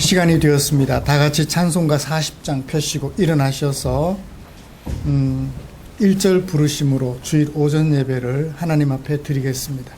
시간이 되었습니다. 다 같이 찬송가 40장 펴시고 일어나셔서 1절 부르심으로 주일 오전 예배를 하나님 앞에 드리겠습니다.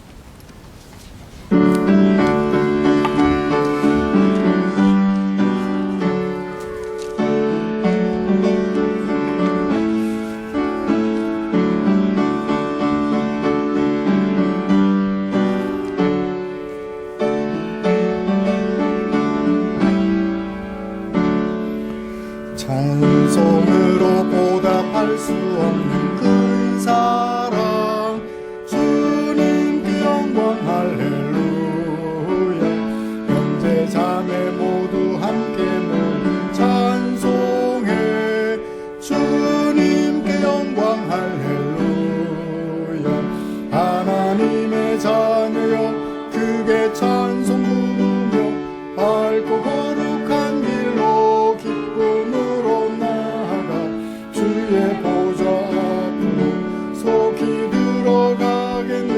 찬송으로 보답할 수 없는 큰 사랑, 주님께 영광 할렐루야. 형제 자매 모두 함께 모여 찬송해, 주님께 영광 할렐루야. 하나님의 자녀여 크게 찬송 부르며 밝고 거룩한 길로 기쁨으로 나아가 주의 보좌 앞으로 속히 들어가겠네.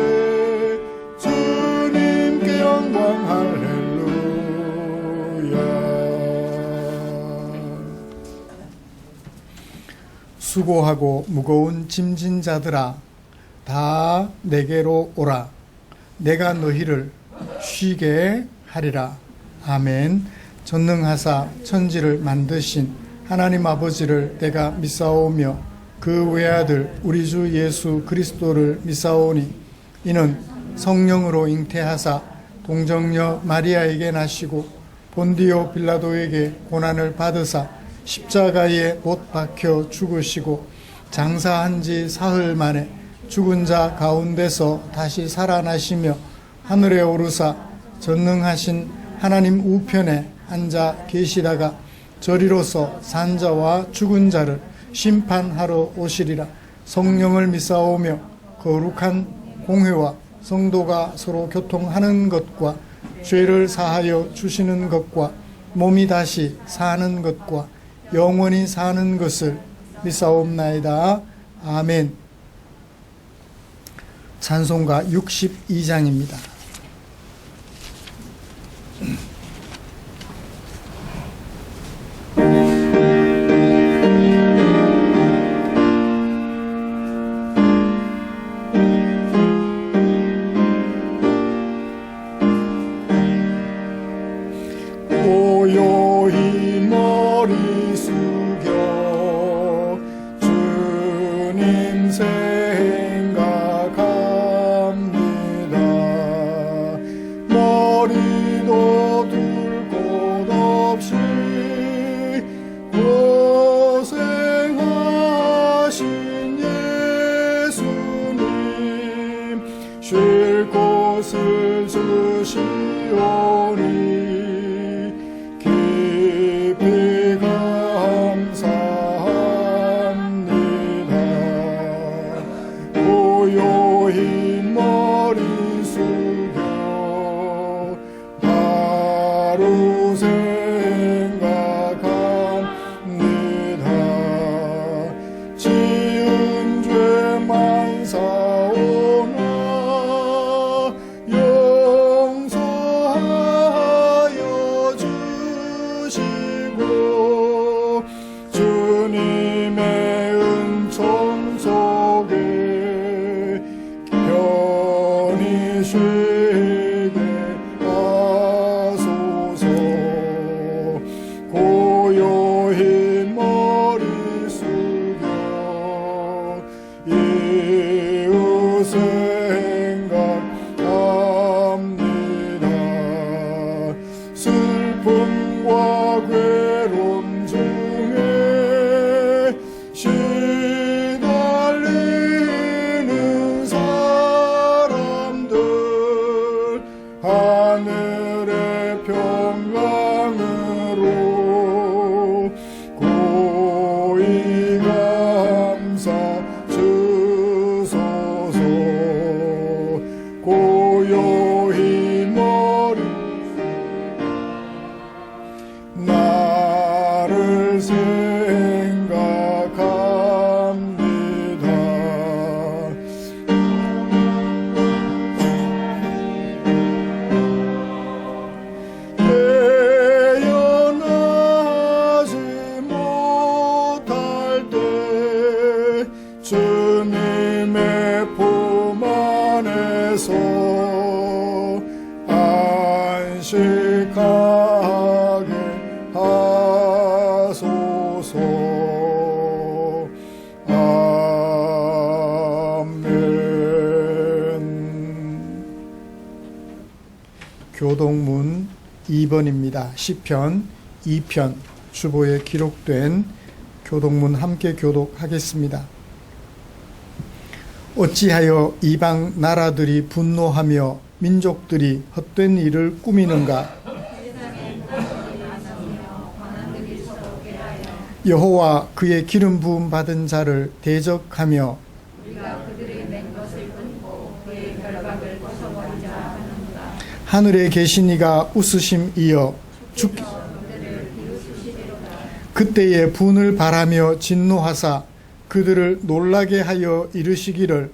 주님께 영광 할렐루야. 수고하고 무거운 짐진 자들아 다 내게로 오라. 내가 너희를 쉬게 하리라. 아멘. 전능하사 천지를 만드신 하나님 아버지를 내가 믿사오며 그 외아들 우리 주 예수 그리스도를 믿사오니 이는 성령으로 잉태하사 동정녀 마리아에게 나시고 본디오 빌라도에게 고난을 받으사 십자가에 못 박혀 죽으시고 장사한 지 사흘 만에 죽은 자 가운데서 다시 살아나시며 하늘에 오르사 전능하신 하나님 우편에 앉아 계시다가 저리로서 산자와 죽은 자를 심판하러 오시리라. 성령을 믿사오며 거룩한 공회와 성도가 서로 교통하는 것과 죄를 사하여 주시는 것과 몸이 다시 사는 것과 영원히 사는 것을 믿사옵나이다. 아멘. 찬송가 62장입니다. 고요히 머리 숙여 주님 생각합니다. 머리도 둘 곳 없이 고생하신 예수님 쉴 곳을 주시오니 깊이 감사합니다. 고요히 머리 숙여 하루 생각합니다. 지은 죄만 사오나 용서하여 주시고 주님의 은총 속에 편히 쉬게 하소서. 묵직하게 하소서. 아멘. 교독문 2번입니다. 시편 2편 주보에 기록된 교독문 함께 교독하겠습니다. 어찌하여 이방 나라들이 분노하며 민족들이 헛된 일을 꾸미는가? 여호와 그의 기름 부음 받은 자를 대적하며 하늘에 계신 이가 웃으심이여 그때에 분을 바라며 진노하사 그들을 놀라게 하여 이르시기를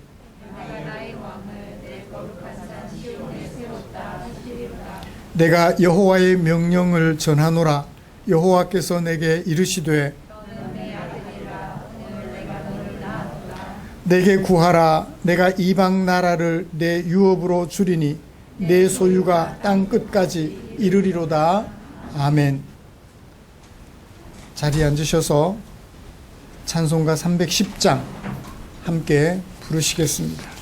내가 여호와의 명령을 전하노라. 여호와께서 내게 이르시되 내게 구하라. 내가 이방 나라를 내 유업으로 주리니 내 소유가 땅 끝까지 이르리로다. 아멘. 자리에 앉으셔서 찬송가 310장 함께 부르시겠습니다.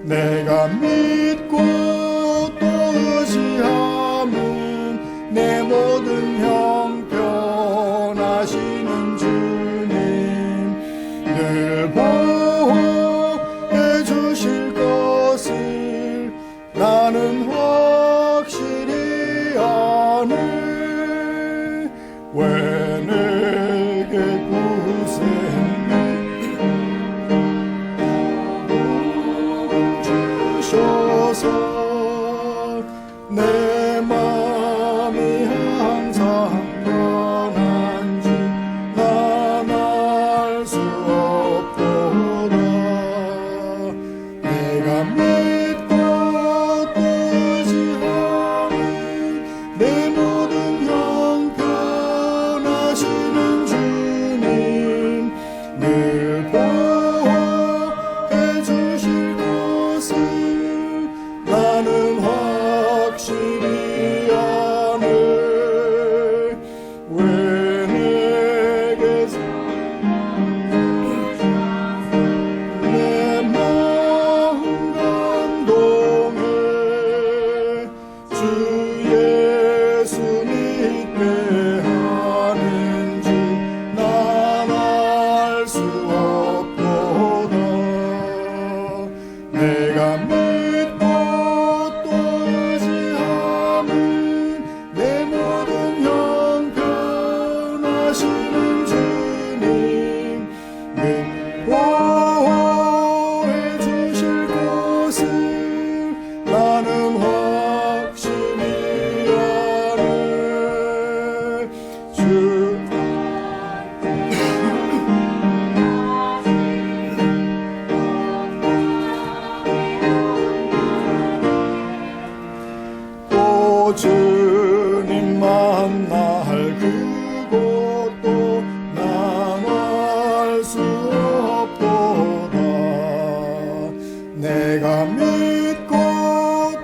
내가 믿고 또 의지함은 내 모든 형편하시는 주님 늘 보호해 주실 것을 나는 확실히 아네. 왜 내게 구세를 내 맘이 항상 편한지 난 알 수 없도다. 내가 믿고 또 의지하는 내 모든 형편하시는 주님 늘 보호해 주실 것을 나는 확실히 아네. 왜 내게 내 마음 감동해 주 예수 믿게 하는지 난 알 수 없도다. 내가 믿고 또 의지함은 내 모든 형편하시는 주님 늘 보호해 주실 것을 나는 확실히 아네. 또 주님 만날 그곳도 난 알 수 없도다. 내가 믿고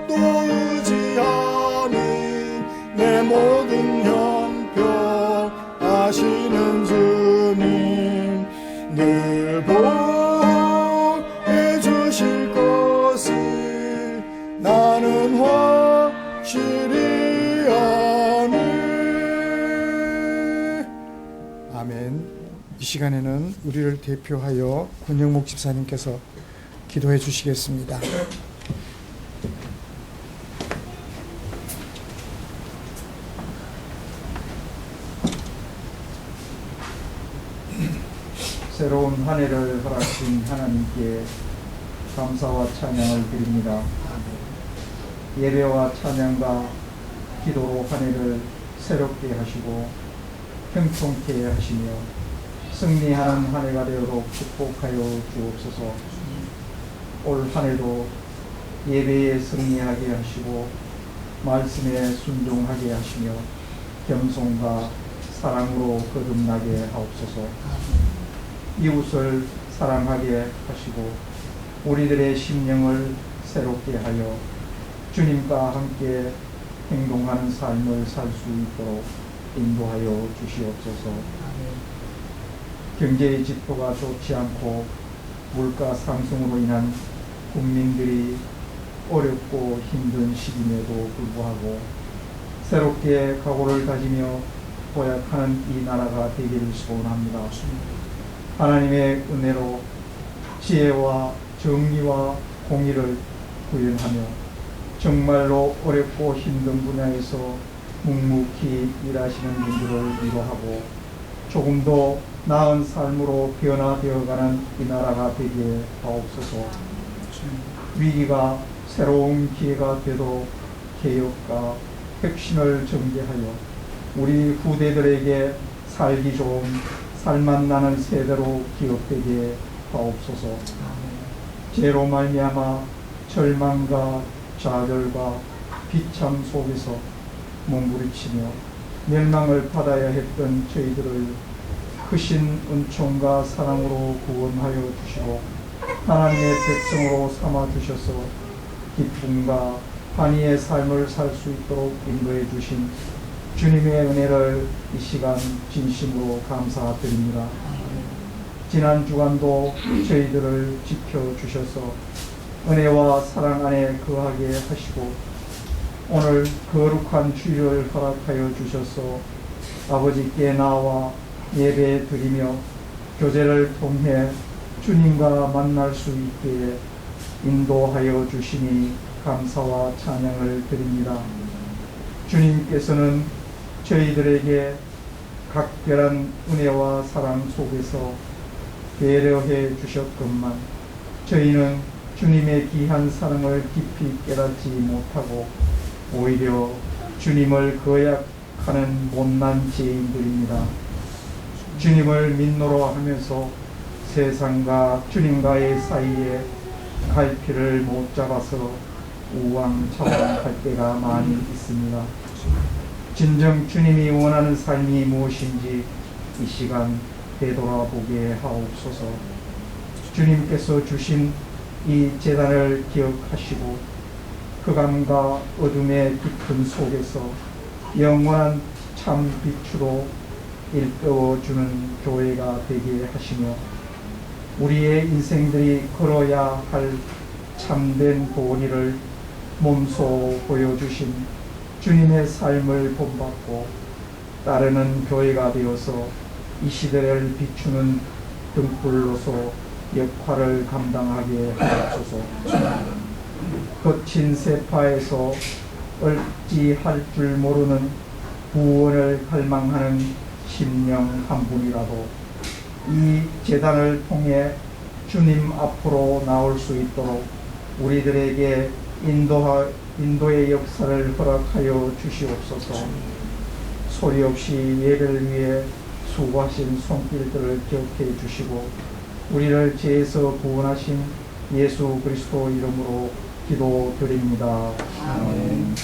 또 의지하는 내 모든 형편 아시는 주님 늘 보호해 주실 것을 나는 확실히 아네. 아멘. 이 시간에는 우리를 대표하여 권영목 집사님께서 기도해 주시겠습니다. 새로운 한 해를 허락하신 하나님께 감사와 찬양을 드립니다. 예배와 찬양과 기도로 한 해를 새롭게 하시고 형통케 하시며 승리하는 한 해가 되도록 축복하여 주옵소서. 올 한 해도 예배에 승리하게 하시고 말씀에 순종하게 하시며 겸손과 사랑으로 거듭나게 하옵소서. 이웃을 사랑하게 하시고 우리들의 심령을 새롭게 하여 주님과 함께 행동하는 삶을 살 수 있도록 인도하여 주시옵소서. 경제의 지표가 좋지 않고 물가 상승으로 인한 국민들이 어렵고 힘든 시기임에도 불구하고 새롭게 각오를 다지며 도약하는 이 나라가 되기를 소원합니다. 하나님의 은혜로 지혜와 정의와 공의를 구현하며 정말로 어렵고 힘든 분야에서 묵묵히 일하시는 분들을 위로하고 조금 더 나은 삶으로 변화되어가는 이 나라가 되게 하옵소서. 위기가 새로운 기회가 되도록 개혁과 혁신을 전개하여 우리 후대들에게 살기 좋은 살맛나는 세대로 기억되게 하옵소서. 죄로 말미암아 절망과 좌절과 비참 속에서 몸부림치며 멸망을 받아야 했던 저희들을 크신 은총과 사랑으로 구원하여 주시고 하나님의 백성으로 삼아 주셔서 기쁨과 환희의 삶을 살 수 있도록 인도해 주신 주님의 은혜를 이 시간 진심으로 감사드립니다. 지난 주간도 저희들을 지켜주셔서 은혜와 사랑 안에 거하게 하시고 오늘 거룩한 주일을 허락하여 주셔서 아버지께 나와 예배 드리며 교제를 통해 주님과 만날 수 있게 인도하여 주시니 감사와 찬양을 드립니다. 주님께서는 저희들에게 각별한 은혜와 사랑 속에서 배려해 주셨건만 저희는 주님의 귀한 사랑을 깊이 깨닫지 못하고 오히려 주님을 거역하는 못난 죄인들입니다. 주님을 믿노로 하면서 세상과 주님과의 사이에 갈피를 못 잡아서 우왕좌왕할 때가 많이 있습니다. 진정 주님이 원하는 삶이 무엇인지 이 시간 되돌아보게 하옵소서. 주님께서 주신 이 제단을 기억하시고 흑암과 어둠의 깊은 속에서 영원한 참 빛으로 일깨워주는 교회가 되게 하시며 우리의 인생들이 걸어야 할 참된 도리를 몸소 보여주신 주님의 삶을 본받고 따르는 교회가 되어서 이 시대를 비추는 등불로서 역할을 감당하게 하옵소서. 거친 세파에서 얼찌할 줄 모르는 구원을 갈망하는 심령 한 분이라도 이 제단을 통해 주님 앞으로 나올 수 있도록 우리들에게 인도의 역사를 허락하여 주시옵소서. 소리 없이 예배를 위해 수고하신 손길들을 기억해 주시고 우리를 죄에서 구원하신 예수 그리스도 이름으로 기도드립니다. 아멘.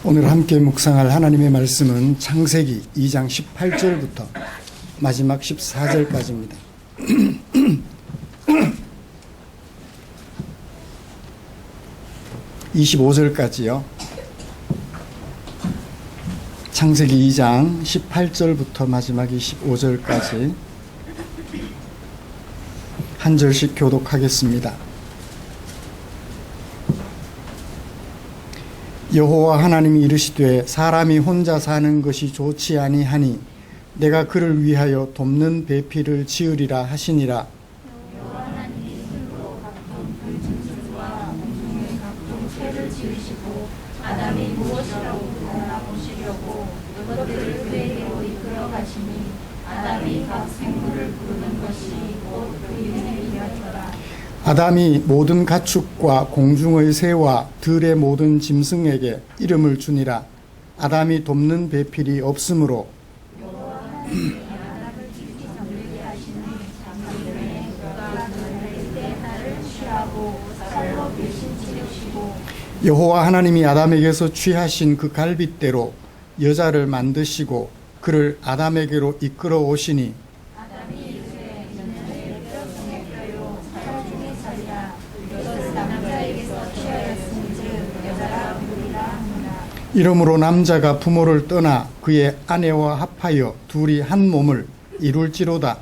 오늘 함께 묵상할 하나님의 말씀은 창세기 2장 18절부터 마지막 14절까지입니다. (25절까지요) 창세기 2장 18절부터 마지막 25절까지 한 절씩 교독하겠습니다. 여호와 하나님이 이르시되 사람이 혼자 사는 것이 좋지 아니하니 내가 그를 위하여 돕는 배필을 지으리라 하시니라. 여호와 하나님이 흙으로 각종 들짐승과 공중의 각종 새를 지으시고 아담이 무엇이라고 알아보시려고 그것들을 그에게로 이끌어 가시니 아담이 각 생물을 부르는 것이 곧 그 이름이었더라. 아담이 모든 가축과 공중의 새와 들의 모든 짐승에게 이름을 주니라. 아담이 돕는 배필이 없으므로 여호와 하나님이 아담을 깊이 잠들게 하시니 잠들에 그가 그의 딸을 취하고 살로 대신 치우시고 여호와 하나님이 아담에게서 취하신 그 갈빗대로 여자를 만드시고 그를 아담에게로 이끌어 오시니 아담이 이르되 이는 내 뼈 중에 뼈요 살 중에 살이라 이것을 남자에게서 취하였은즉 여자라 부르리라 하니라. 이러므로 남자가 부모를 떠나 그의 아내와 합하여 둘이 한 몸을 이룰지로다.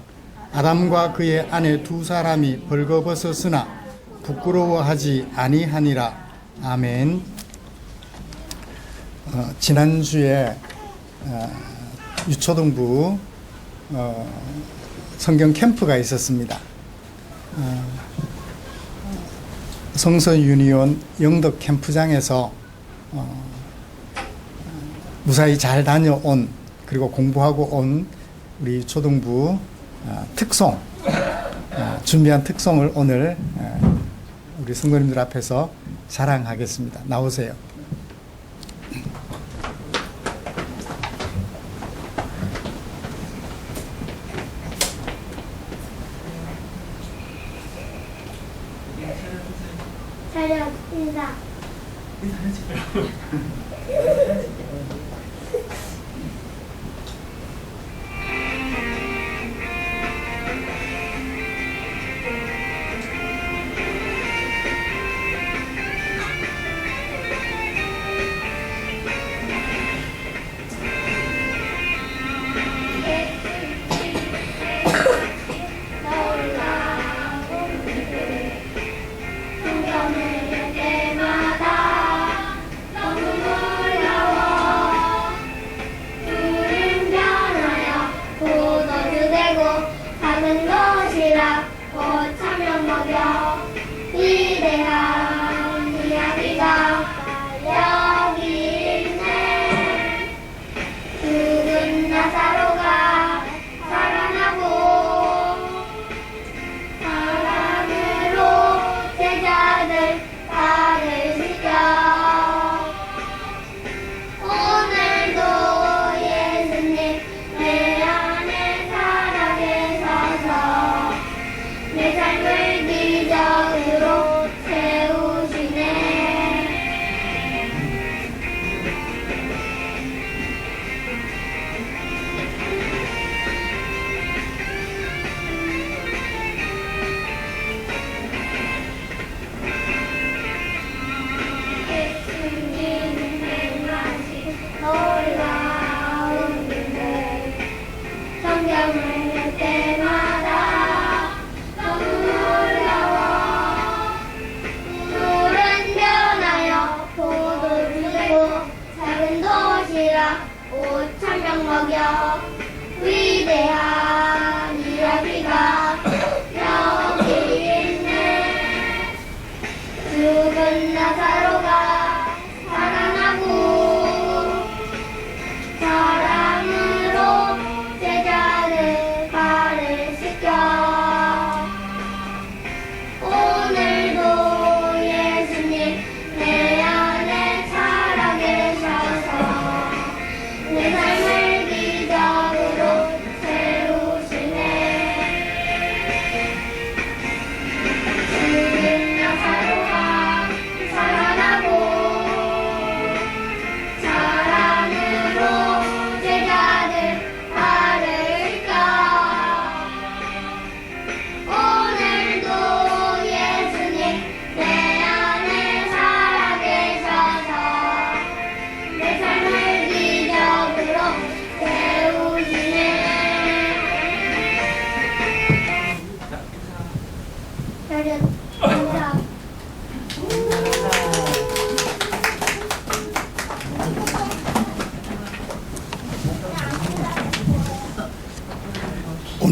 아담과 그의 아내 두 사람이 벌거벗었으나 부끄러워하지 아니하니라. 아멘. 지난주에 유초등부 성경 캠프가 있었습니다. 성서 유니온 영덕 캠프장에서 무사히 잘 다녀온 그리고 공부하고 온 우리 초등부 특송 준비한 특송을 오늘 우리 성도님들 앞에서 자랑하겠습니다. 나오세요. 차렷 인사. 위대한 이야기가 여기 있네. 죽은 나사로가 살아나고 사랑으로 제자들 발을 씻겨 오늘도 예수님 내 안에 살아계셔서 내 삶을 기적으로 세우시네.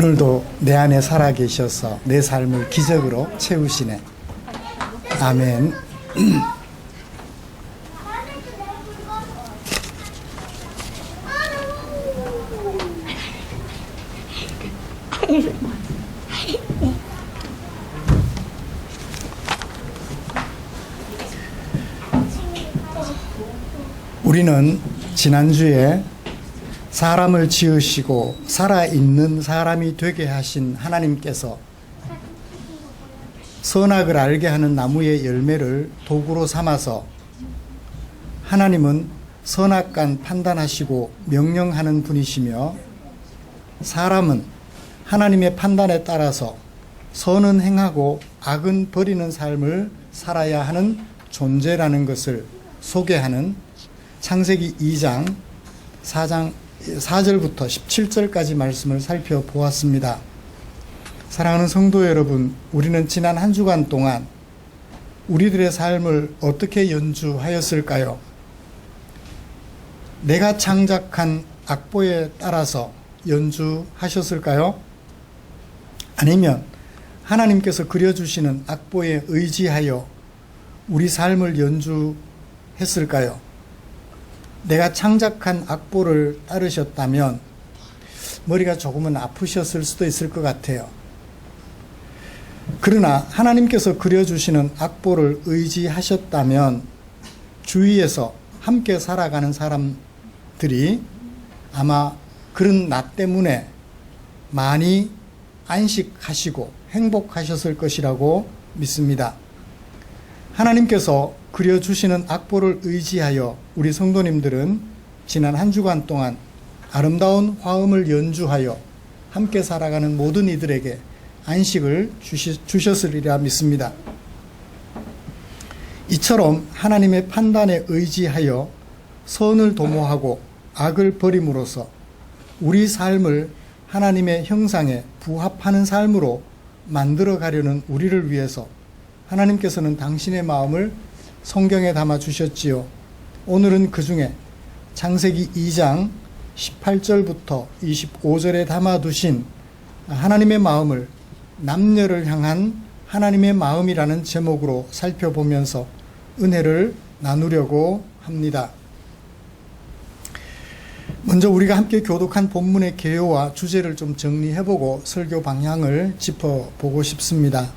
오늘도 내 안에 살아계셔서 내 삶을 기적으로 채우시네. 아멘. 우리는 지난주에 사람을 지으시고 살아있는 사람이 되게 하신 하나님께서 선악을 알게 하는 나무의 열매를 도구로 삼아서 하나님은 선악간 판단하시고 명령하는 분이시며 사람은 하나님의 판단에 따라서 선은 행하고 악은 버리는 삶을 살아야 하는 존재라는 것을 소개하는 창세기 2장 4절부터 17절까지 말씀을 살펴보았습니다. 사랑하는 성도 여러분, 우리는 지난 한 주간 동안 우리들의 삶을 어떻게 연주하였을까요? 내가 창작한 악보에 따라서 연주하셨을까요? 아니면 하나님께서 그려주시는 악보에 의지하여 우리 삶을 연주했을까요? 내가 창작한 악보를 따르셨다면 머리가 조금은 아프셨을 수도 있을 것 같아요. 그러나 하나님께서 그려주시는 악보를 의지하셨다면 주위에서 함께 살아가는 사람들이 아마 그런 나 때문에 많이 안식하시고 행복하셨을 것이라고 믿습니다. 하나님께서 그려주시는 악보를 의지하여 우리 성도님들은 지난 한 주간 동안 아름다운 화음을 연주하여 함께 살아가는 모든 이들에게 안식을 주셨으리라 믿습니다. 이처럼 하나님의 판단에 의지하여 선을 도모하고 악을 버림으로써 우리 삶을 하나님의 형상에 부합하는 삶으로 만들어 가려는 우리를 위해서 하나님께서는 당신의 마음을 성경에 담아 주셨지요. 오늘은 그 중에 창세기 2장 18절부터 25절에 담아 두신 하나님의 마음을 남녀를 향한 하나님의 마음이라는 제목으로 살펴보면서 은혜를 나누려고 합니다. 먼저 우리가 함께 교독한 본문의 개요와 주제를 좀 정리해보고 설교 방향을 짚어보고 싶습니다.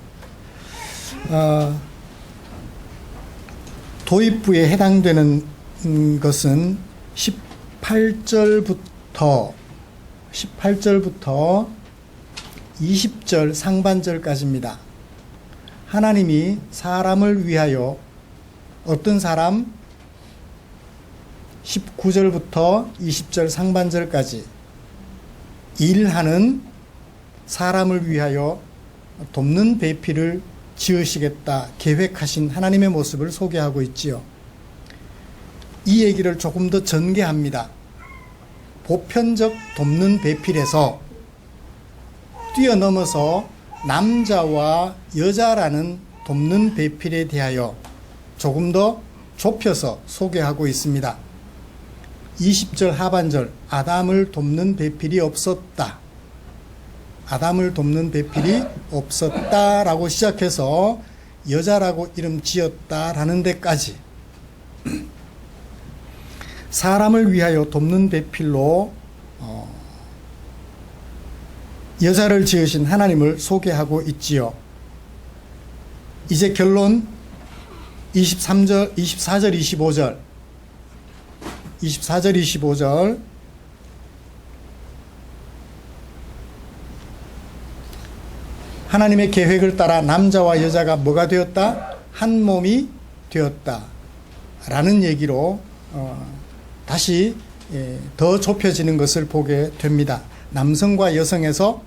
도입부에 해당되는 것은 18절부터 20절 상반절까지입니다. 하나님이 사람을 위하여 어떤 사람 19절부터 20절 상반절까지 일하는 사람을 위하여 돕는 배필을 지으시겠다 계획하신 하나님의 모습을 소개하고 있지요. 이 얘기를 조금 더 전개합니다. 보편적 돕는 배필에서 뛰어넘어서 남자와 여자라는 돕는 배필에 대하여 조금 더 좁혀서 소개하고 있습니다. 20절 하반절 아담을 돕는 배필이 없었다. 아담을 돕는 배필이 없었다라고 시작해서 여자라고 이름 지었다라는 데까지 사람을 위하여 돕는 배필로 여자를 지으신 하나님을 소개하고 있지요. 이제 결론 24절 25절 25절 하나님의 계획을 따라 남자와 여자가 뭐가 되었다? 한 몸이 되었다 라는 얘기로 다시 더 좁혀지는 것을 보게 됩니다. 남성과 여성에서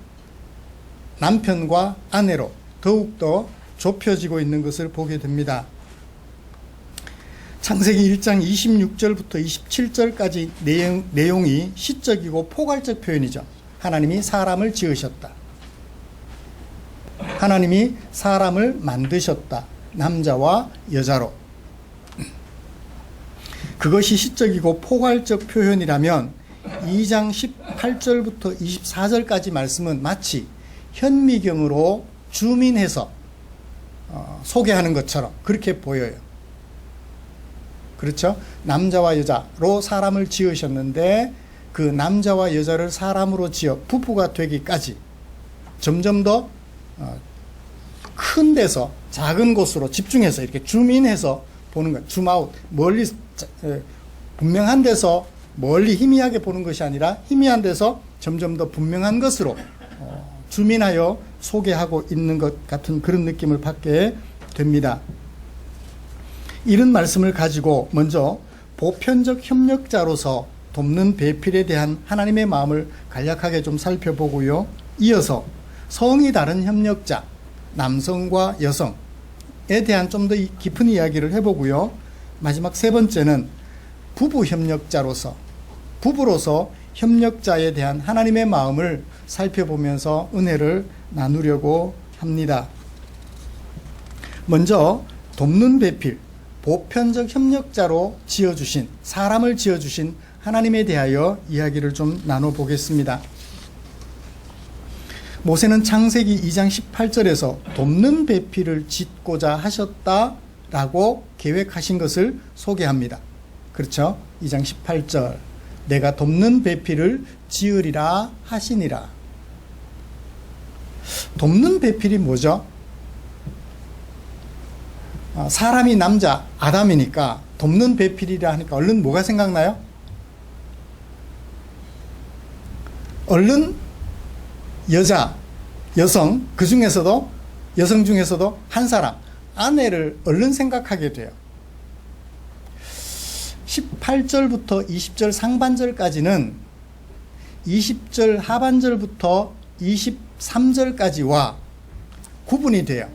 남편과 아내로 더욱더 좁혀지고 있는 것을 보게 됩니다. 창세기 1장 26절부터 27절까지 내용이 시적이고 포괄적 표현이죠. 하나님이 사람을 지으셨다. 하나님이 사람을 만드셨다. 남자와 여자로. 그것이 시적이고 포괄적 표현이라면 2장 18절부터 24절까지 말씀은 마치 현미경으로 줌인해서 소개하는 것처럼 그렇게 보여요. 그렇죠? 남자와 여자로 사람을 지으셨는데 그 남자와 여자를 사람으로 지어 부부가 되기까지 점점 더 큰 데서 작은 곳으로 집중해서 이렇게 줌인해서 보는 것, 줌아웃, 멀리 분명한 데서 멀리 희미하게 보는 것이 아니라 희미한 데서 점점 더 분명한 것으로 줌인하여 소개하고 있는 것 같은 그런 느낌을 받게 됩니다. 이런 말씀을 가지고 먼저 보편적 협력자로서 돕는 배필에 대한 하나님의 마음을 간략하게 좀 살펴보고요. 이어서 성이 다른 협력자, 남성과 여성에 대한 좀 더 깊은 이야기를 해보고요. 마지막 세 번째는 부부 협력자로서, 부부로서 협력자에 대한 하나님의 마음을 살펴보면서 은혜를 나누려고 합니다. 먼저 돕는 배필, 보편적 협력자로 지어주신, 사람을 지어주신 하나님에 대하여 이야기를 좀 나눠보겠습니다. 모세는 창세기 2장 18절에서 돕는 배필을 짓고자 하셨다라고 계획하신 것을 소개합니다. 그렇죠? 2장 18절 내가 돕는 배필을 지으리라 하시니라. 돕는 배필이 뭐죠? 사람이 남자 아담이니까 돕는 배필이라 하니까 얼른 뭐가 생각나요? 얼른 여자, 여성, 그 중에서도 여성 중에서도 한 사람, 아내를 얼른 생각하게 돼요. 18절부터 20절 상반절까지는 20절 하반절부터 23절까지와 구분이 돼요.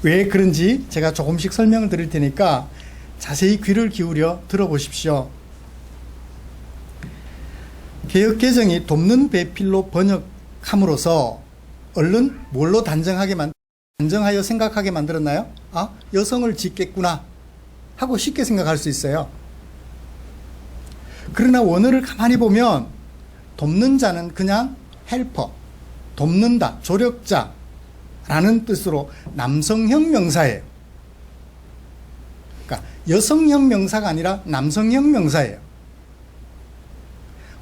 왜 그런지 제가 조금씩 설명을 드릴 테니까 자세히 귀를 기울여 들어보십시오. 개역개정이 돕는 배필로 번역함으로써 얼른 뭘로 단정하여 생각하게 만들었나요? 아, 여성을 짓겠구나 하고 쉽게 생각할 수 있어요. 그러나 원어를 가만히 보면 돕는 자는 그냥 헬퍼, 돕는다, 조력자라는 뜻으로 남성형 명사예요. 그러니까 여성형 명사가 아니라 남성형 명사예요.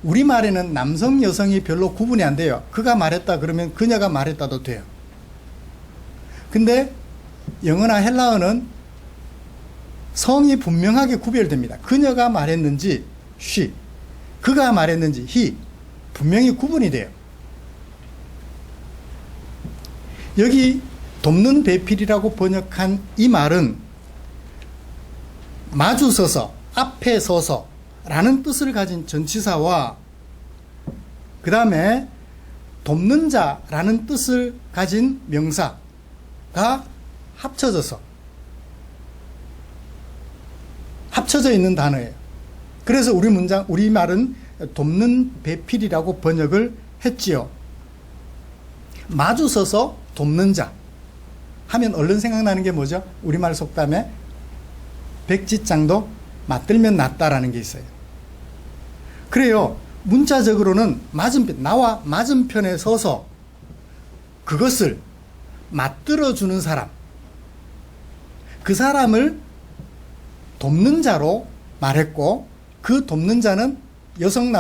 우리말에는 남성, 여성이 별로 구분이 안 돼요. 그가 말했다 그러면 그녀가 말했다도 돼요. 근데 영어나 헬라어는 성이 분명하게 구별됩니다. 그녀가 말했는지 she, 그가 말했는지 he, 분명히 구분이 돼요. 여기 돕는 배필이라고 번역한 이 말은 마주 서서, 앞에 서서 라는 뜻을 가진 전치사와 그 다음에 돕는 자라는 뜻을 가진 명사가 합쳐져 있는 단어예요. 그래서 우리 말은 돕는 배필이라고 번역을 했지요. 마주 서서 돕는 자 하면 얼른 생각나는 게 뭐죠? 우리말 속담에 백지장도 맞들면 낫다라는 게 있어요. 그래요. 문자적으로는 나와 맞은편에 서서 그것을 맞들어주는 사람, 그 사람을 돕는 자로 말했고, 그 돕는 자는 여성,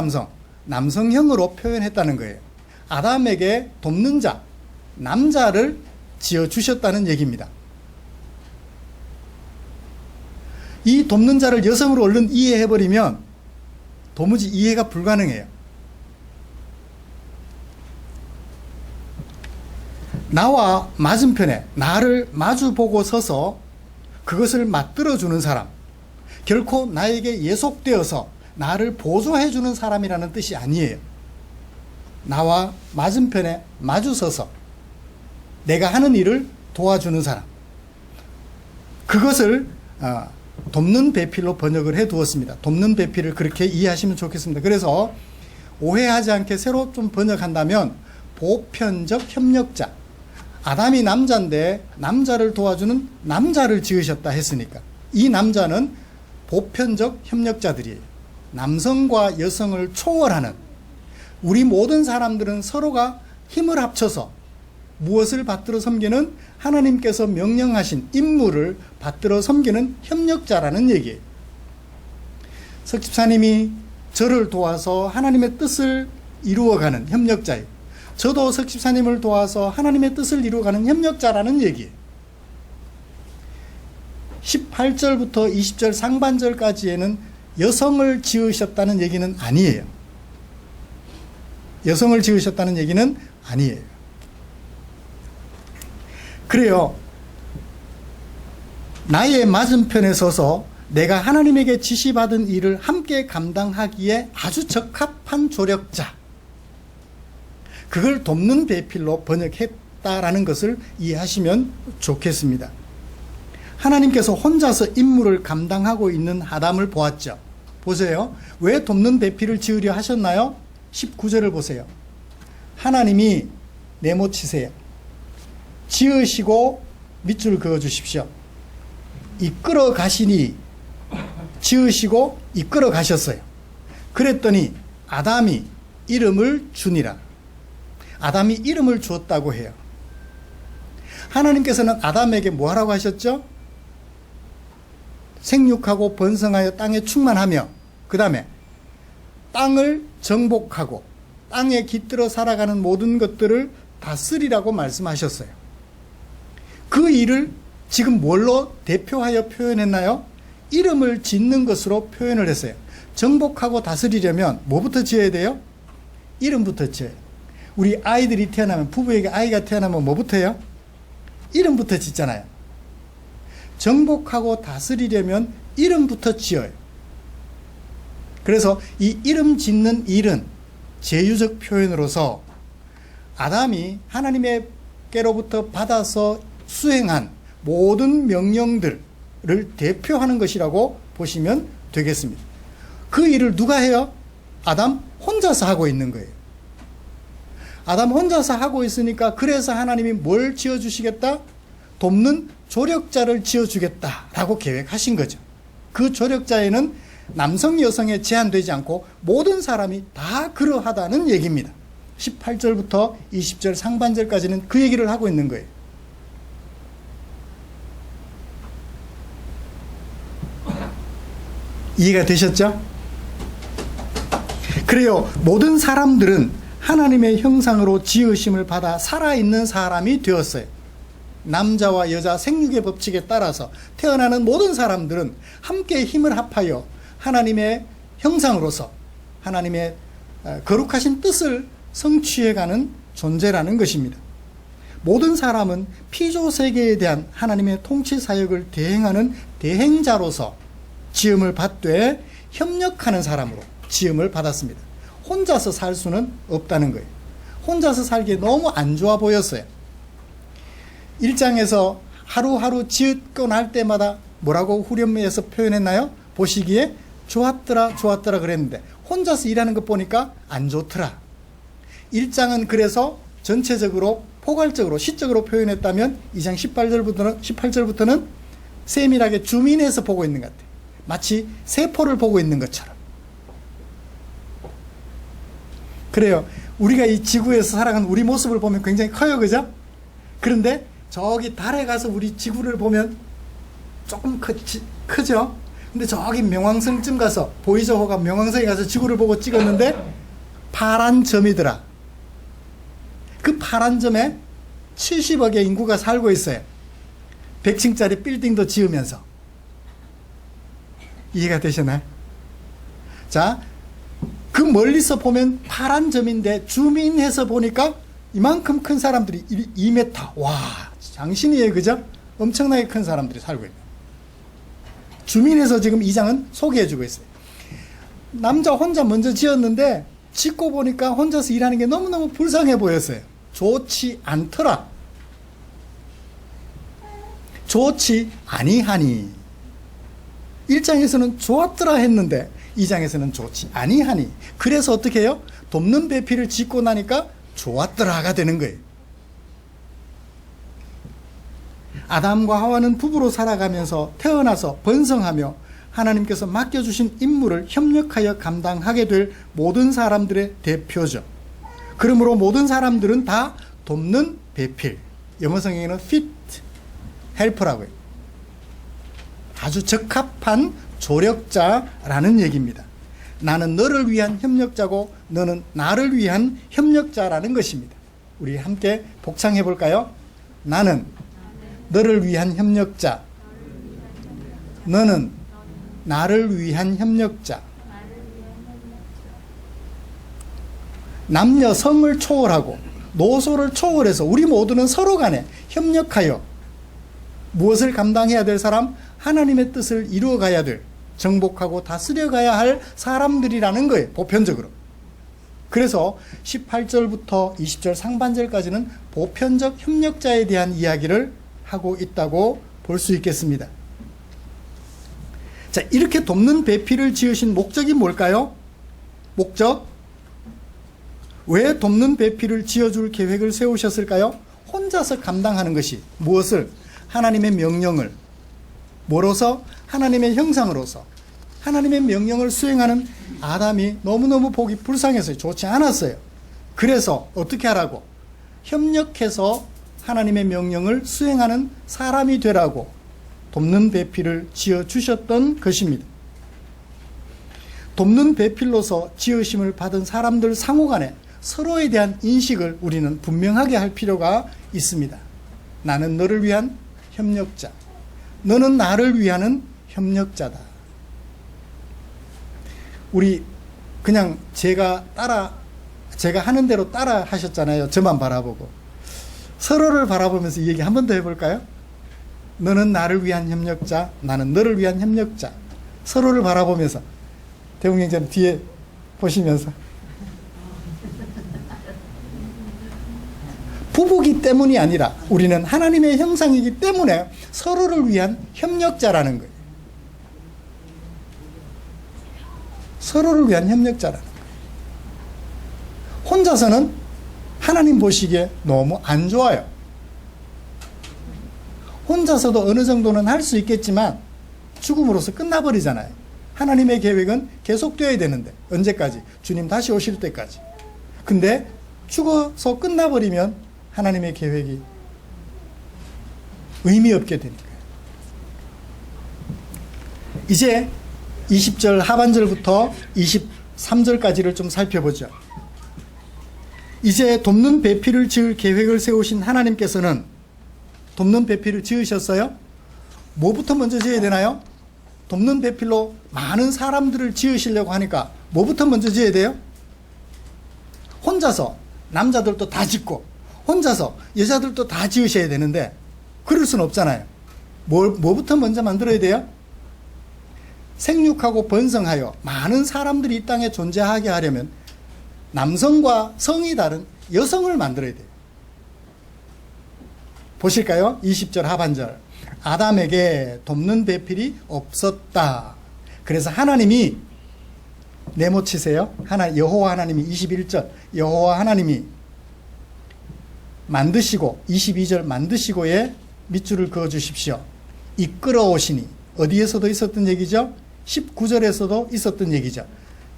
남성형으로 표현했다는 거예요. 아담에게 돕는 자, 남자를 지어주셨다는 얘기입니다. 이 돕는 자를 여성으로 얼른 이해해버리면 도무지 이해가 불가능해요. 나와 맞은편에 나를 마주보고 서서 그것을 맞들어주는 사람, 결코 나에게 예속되어서 나를 보조해주는 사람이라는 뜻이 아니에요. 나와 맞은편에 마주 서서 내가 하는 일을 도와주는 사람, 그것을 돕는 배필로 번역을 해 두었습니다. 돕는 배필을 그렇게 이해하시면 좋겠습니다. 그래서 오해하지 않게 새로 좀 번역한다면 보편적 협력자, 아담이 남자인데 남자를 도와주는 남자를 지으셨다 했으니까 이 남자는 보편적 협력자들이에요. 남성과 여성을 초월하는, 우리 모든 사람들은 서로가 힘을 합쳐서 무엇을 받들어 섬기는, 하나님께서 명령하신 임무를 받들어 섬기는 협력자라는 얘기예요. 석집사님이 저를 도와서 하나님의 뜻을 이루어가는 협력자예요. 저도 석집사님을 도와서 하나님의 뜻을 이루어가는 협력자라는 얘기예요. 18절부터 20절 상반절까지에는 여성을 지으셨다는 얘기는 아니에요. 여성을 지으셨다는 얘기는 아니에요. 그래요. 나의 맞은편에 서서 내가 하나님에게 지시받은 일을 함께 감당하기에 아주 적합한 조력자, 그걸 돕는 배필로 번역했다라는 것을 이해하시면 좋겠습니다. 하나님께서 혼자서 임무를 감당하고 있는 아담을 보았죠. 보세요. 왜 돕는 배필을 지으려 하셨나요? 19절을 보세요. 하나님이 네모 치세요. 지으시고 밑줄 그어 주십시오. 이끌어 가시니, 지으시고 이끌어 가셨어요. 그랬더니 아담이 이름을 주니라. 아담이 이름을 주었다고 해요. 하나님께서는 아담에게 뭐 하라고 하셨죠? 생육하고 번성하여 땅에 충만하며, 그 다음에 땅을 정복하고 땅에 깃들어 살아가는 모든 것들을 다스리라고 말씀하셨어요. 그 일을 지금 뭘로 대표하여 표현했나요? 이름을 짓는 것으로 표현을 했어요. 정복하고 다스리려면 뭐부터 지어야 돼요? 이름부터 지어요. 우리 아이들이 태어나면, 부부에게 아이가 태어나면 뭐부터 해요? 이름부터 짓잖아요. 정복하고 다스리려면 이름부터 지어요. 그래서 이 이름 짓는 일은 제유적 표현으로서 아담이 하나님께로부터 받아서 수행한 모든 명령들을 대표하는 것이라고 보시면 되겠습니다. 그 일을 누가 해요? 아담 혼자서 하고 있는 거예요. 아담 혼자서 하고 있으니까, 그래서 하나님이 뭘 지어주시겠다? 돕는 조력자를 지어주겠다라고 계획하신 거죠. 그 조력자에는 남성 여성에 제한되지 않고 모든 사람이 다 그러하다는 얘기입니다. 18절부터 20절 상반절까지는 그 얘기를 하고 있는 거예요. 이해가 되셨죠? 그래요. 모든 사람들은 하나님의 형상으로 지으심을 받아 살아있는 사람이 되었어요. 남자와 여자 생육의 법칙에 따라서 태어나는 모든 사람들은 함께 힘을 합하여 하나님의 형상으로서 하나님의 거룩하신 뜻을 성취해가는 존재라는 것입니다. 모든 사람은 피조세계에 대한 하나님의 통치 사역을 대행하는 대행자로서 지음을 받되 협력하는 사람으로 지음을 받았습니다. 혼자서 살 수는 없다는 거예요. 혼자서 살기에 너무 안 좋아 보였어요. 1장에서 하루하루 지었고 날 때마다 뭐라고 후렴에서 표현했나요? 보시기에 좋았더라 좋았더라 그랬는데 혼자서 일하는 것 보니까 안 좋더라. 1장은 그래서 전체적으로 포괄적으로 시적으로 표현했다면 2장 18절부터는 세밀하게 주민해서 보고 있는 것 같아요. 마치 세포를 보고 있는 것처럼. 그래요. 우리가 이 지구에서 살아가는 우리 모습을 보면 굉장히 커요, 그죠? 그런데 저기 달에 가서 우리 지구를 보면 조금 크죠? 근데 저기 명왕성쯤 가서, 보이저호가 명왕성에 가서 지구를 보고 찍었는데 파란 점이더라. 그 파란 점에 70억의 인구가 살고 있어요. 100층짜리 빌딩도 지으면서. 이해가 되시나요? 자, 그 멀리서 보면 파란 점인데 주민해서 보니까 이만큼 큰 사람들이 2m. 와, 장신이에요, 그죠? 엄청나게 큰 사람들이 살고 있는. 주민에서 지금 2장은 소개해주고 있어요. 남자 혼자 먼저 지었는데 짓고 보니까 혼자서 일하는 게 너무너무 불쌍해 보였어요. 좋지 않더라. 좋지 아니하니. 1장에서는 좋았더라 했는데 2장에서는 좋지 아니하니. 그래서 어떻게 해요? 돕는 배필을 짓고 나니까 좋았더라가 되는 거예요. 아담과 하와는 부부로 살아가면서 태어나서 번성하며 하나님께서 맡겨주신 임무를 협력하여 감당하게 될 모든 사람들의 대표죠. 그러므로 모든 사람들은 다 돕는 배필, 영어 성경에는 fit helper라고 해요. 아주 적합한 조력자라는 얘기입니다. 나는 너를 위한 협력자고 너는 나를 위한 협력자라는 것입니다. 우리 함께 복창해 볼까요? 나는 너를 위한 협력자, 너는 나를 위한 협력자. 남녀 성을 초월하고 노소를 초월해서 우리 모두는 서로 간에 협력하여 무엇을 감당해야 될 사람? 하나님의 뜻을 이루어가야 될, 정복하고 다스려가야 할 사람들이라는 거예요, 보편적으로. 그래서 18절부터 20절 상반절까지는 보편적 협력자에 대한 이야기를 하고 있다고 볼 수 있겠습니다. 자, 이렇게 돕는 배필을 지으신 목적이 뭘까요? 목적? 왜 돕는 배필을 지어줄 계획을 세우셨을까요? 혼자서 감당하는 것이 무엇을? 하나님의 명령을. 뭐로서? 하나님의 형상으로서. 하나님의 명령을 수행하는 아담이 너무너무 보기 불쌍해서 좋지 않았어요. 그래서 어떻게 하라고? 협력해서 하나님의 명령을 수행하는 사람이 되라고 돕는 배필을 지어주셨던 것입니다. 돕는 배필로서 지으심을 받은 사람들 상호간에 서로에 대한 인식을 우리는 분명하게 할 필요가 있습니다. 나는 너를 위한 협력자, 너는 나를 위하는 협력자다. 우리 그냥 제가 하는 대로 따라 하셨잖아요. 저만 바라보고. 서로를 바라보면서 이 얘기 한 번 더 해볼까요? 너는 나를 위한 협력자, 나는 너를 위한 협력자. 서로를 바라보면서. 대웅형제님 뒤에 보시면서. 부부기 때문이 아니라 우리는 하나님의 형상이기 때문에 서로를 위한 협력자라는 거예요. 서로를 위한 협력자라는 거예요. 혼자서는 하나님 보시기에 너무 안 좋아요. 혼자서도 어느 정도는 할 수 있겠지만 죽음으로써 끝나버리잖아요. 하나님의 계획은 계속되어야 되는데 언제까지? 주님 다시 오실 때까지. 근데 죽어서 끝나버리면 하나님의 계획이 의미 없게 되니까요. 이제 20절 하반절부터 23절까지를 좀 살펴보죠. 이제 돕는 배필을 지을 계획을 세우신 하나님께서는 돕는 배필을 지으셨어요? 뭐부터 먼저 지어야 되나요? 돕는 배필로 많은 사람들을 지으시려고 하니까 뭐부터 먼저 지어야 돼요? 혼자서 남자들도 다 짓고 혼자서 여자들도 다 지으셔야 되는데 그럴 수는 없잖아요. 뭐부터 먼저 만들어야 돼요? 생육하고 번성하여 많은 사람들이 이 땅에 존재하게 하려면 남성과 성이 다른 여성을 만들어야 돼요. 보실까요? 20절 하반절. 아담에게 돕는 배필이 없었다. 그래서 하나님이 네모치세요. 여호와 하나님이 21절 여호와 하나님이 만드시고 22절 만드시고에 밑줄을 그어 주십시오. 이끌어 오시니 어디에서도 있었던 얘기죠? 19절에서도 있었던 얘기죠.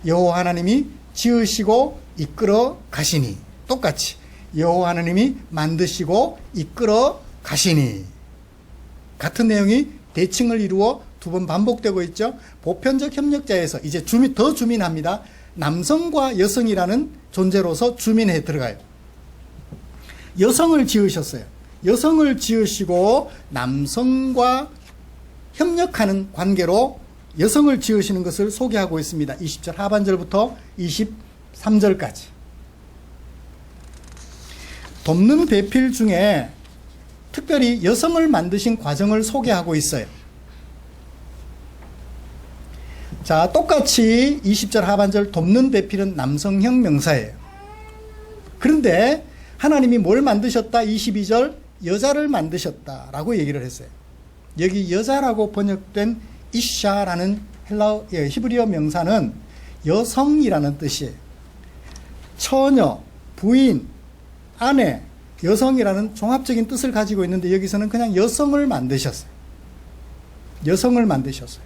여호와 하나님이 지으시고 이끌어 가시니 똑같이 여호와 하나님이 만드시고 이끌어 가시니 같은 내용이 대칭을 이루어 두 번 반복되고 있죠. 보편적 협력자에서 이제 더 주민합니다. 남성과 여성이라는 존재로서 주민에 들어가요. 여성을 지으셨어요. 여성을 지으시고 남성과 협력하는 관계로 여성을 지으시는 것을 소개하고 있습니다. 20절 하반절부터 23절까지. 돕는 배필 중에 특별히 여성을 만드신 과정을 소개하고 있어요. 자, 똑같이 20절 하반절 돕는 배필은 남성형 명사예요. 그런데 하나님이 뭘 만드셨다? 22절 여자를 만드셨다라고 얘기를 했어요. 여기 여자라고 번역된 이샤라는 히브리어 명사는 여성이라는 뜻이에요. 처녀, 부인, 아내, 여성이라는 종합적인 뜻을 가지고 있는데 여기서는 그냥 여성을 만드셨어요. 여성을 만드셨어요.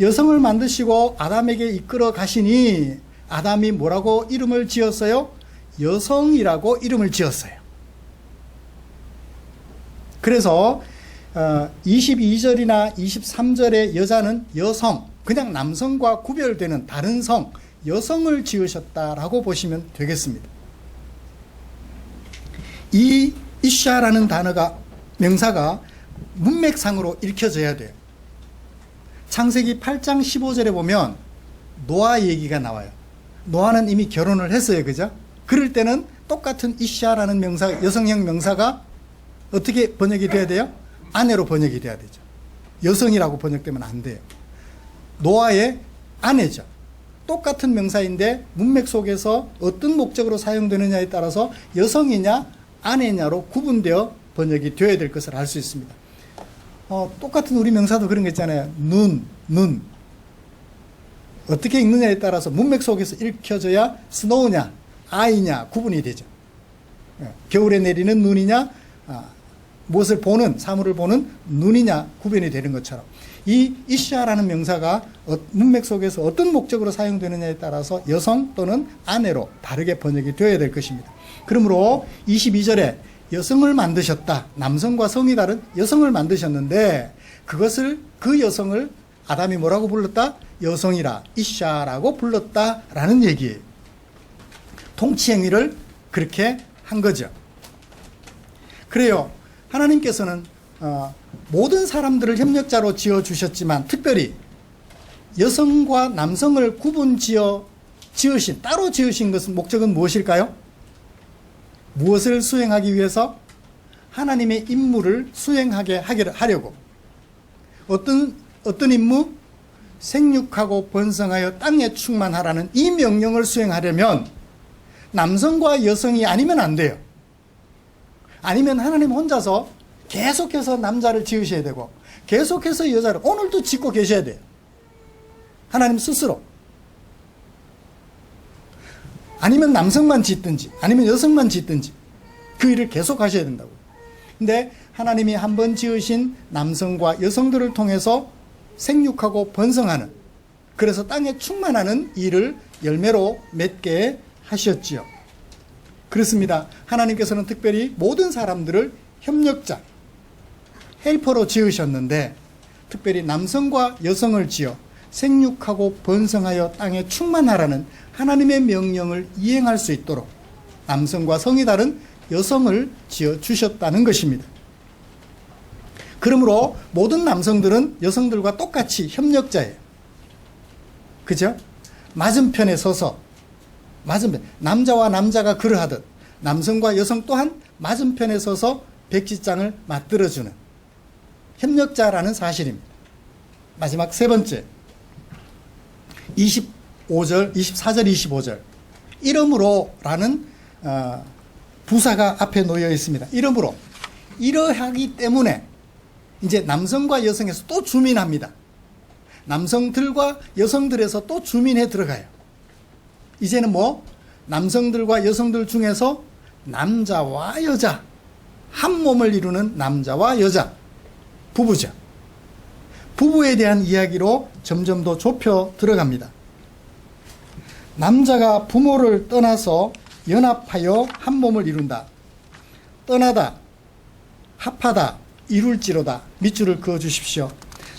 여성을 만드시고 아담에게 이끌어 가시니 아담이 뭐라고 이름을 지었어요? 여성이라고 이름을 지었어요. 그래서 22절이나 23절의 여자는 여성, 그냥 남성과 구별되는 다른 성, 여성을 지으셨다라고 보시면 되겠습니다. 이 이샤라는 단어가, 명사가 문맥상으로 읽혀져야 돼요. 창세기 8장 15절에 보면 노아 얘기가 나와요. 노아는 이미 결혼을 했어요. 그죠? 그럴 때는 똑같은 이샤라는 명사, 여성형 명사가 어떻게 번역이 돼야 돼요? 아내로 번역이 돼야 되죠. 여성이라고 번역되면 안 돼요. 노아의 아내죠. 똑같은 명사인데 문맥 속에서 어떤 목적으로 사용되느냐에 따라서 여성이냐 아내냐로 구분되어 번역이 되어야 될 것을 알 수 있습니다. 똑같은 우리 명사도 그런 거 있잖아요. 눈. 어떻게 읽느냐에 따라서 문맥 속에서 읽혀져야 스노우냐 아이냐 구분이 되죠. 겨울에 내리는 눈이냐 무엇을 보는, 사물을 보는 눈이냐 구분이 되는 것처럼 이 이샤라는 명사가 문맥 속에서 어떤 목적으로 사용되느냐에 따라서 여성 또는 아내로 다르게 번역이 되어야 될 것입니다. 그러므로 22절에 여성을 만드셨다. 남성과 성이 다른 여성을 만드셨는데 그 여성을 아담이 뭐라고 불렀다? 여성이라, 이샤라고 불렀다라는 얘기예요. 통치행위를 그렇게 한 거죠. 그래요. 하나님께서는 모든 사람들을 협력자로 지어주셨지만 특별히 여성과 남성을 따로 지으신 것은 목적은 무엇일까요? 무엇을 수행하기 위해서? 하나님의 임무를 수행하게 하려고. 어떤 임무? 생육하고 번성하여 땅에 충만하라는 이 명령을 수행하려면 남성과 여성이 아니면 안 돼요. 아니면 하나님 혼자서 계속해서 남자를 지으셔야 되고 계속해서 여자를 오늘도 짓고 계셔야 돼요. 하나님 스스로. 아니면 남성만 짓든지 아니면 여성만 짓든지 그 일을 계속 하셔야 된다고요. 근데 하나님이 한 번 지으신 남성과 여성들을 통해서 생육하고 번성하는, 그래서 땅에 충만하는 일을 열매로 맺게 하셨지요. 그렇습니다. 하나님께서는 특별히 모든 사람들을 협력자, 헬퍼로 지으셨는데 특별히 남성과 여성을 지어 생육하고 번성하여 땅에 충만하라는 하나님의 명령을 이행할 수 있도록 남성과 성이 다른 여성을 지어 주셨다는 것입니다. 그러므로 모든 남성들은 여성들과 똑같이 협력자예요. 그죠? 맞은편에 서서 남자와 남자가 그러하듯 남성과 여성 또한 맞은편에 서서 백지장을 맞들어주는 협력자라는 사실입니다. 마지막 세 번째 24절 25절 이러므로 라는 부사가 앞에 놓여 있습니다. 이러므로 이러하기 때문에 이제 남성과 여성에서 또 주민합니다. 남성들과 여성들에서 또 주민해 들어가요. 이제는 남성들과 여성들 중에서 남자와 여자, 한 몸을 이루는 남자와 여자, 부부죠. 부부에 대한 이야기로 점점 더 좁혀 들어갑니다. 남자가 부모를 떠나서 연합하여 한 몸을 이룬다. 떠나다, 합하다, 이룰지로다. 밑줄을 그어 주십시오.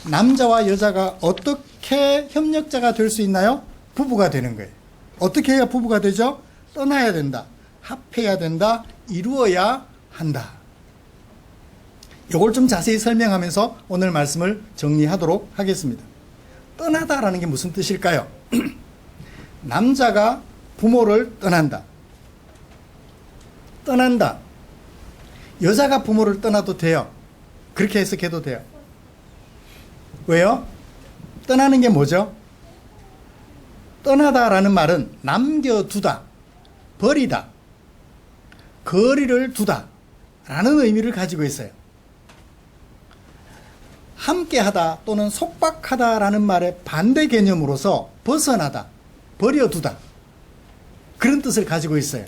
남자와 여자가 어떻게 협력자가 될 수 있나요? 부부가 되는 거예요. 어떻게 해야 부부가 되죠? 떠나야 된다. 합해야 된다. 이루어야 한다. 이걸 좀 자세히 설명하면서 오늘 말씀을 정리하도록 하겠습니다. 떠나다라는 게 무슨 뜻일까요? 남자가 부모를 떠난다. 떠난다. 여자가 부모를 떠나도 돼요. 그렇게 해석해도 돼요. 왜요? 떠나는 게 뭐죠? 떠나다라는 말은 남겨두다, 버리다, 거리를 두다 라는 의미를 가지고 있어요. 함께하다 또는 속박하다 라는 말의 반대 개념으로서 벗어나다, 버려두다 그런 뜻을 가지고 있어요.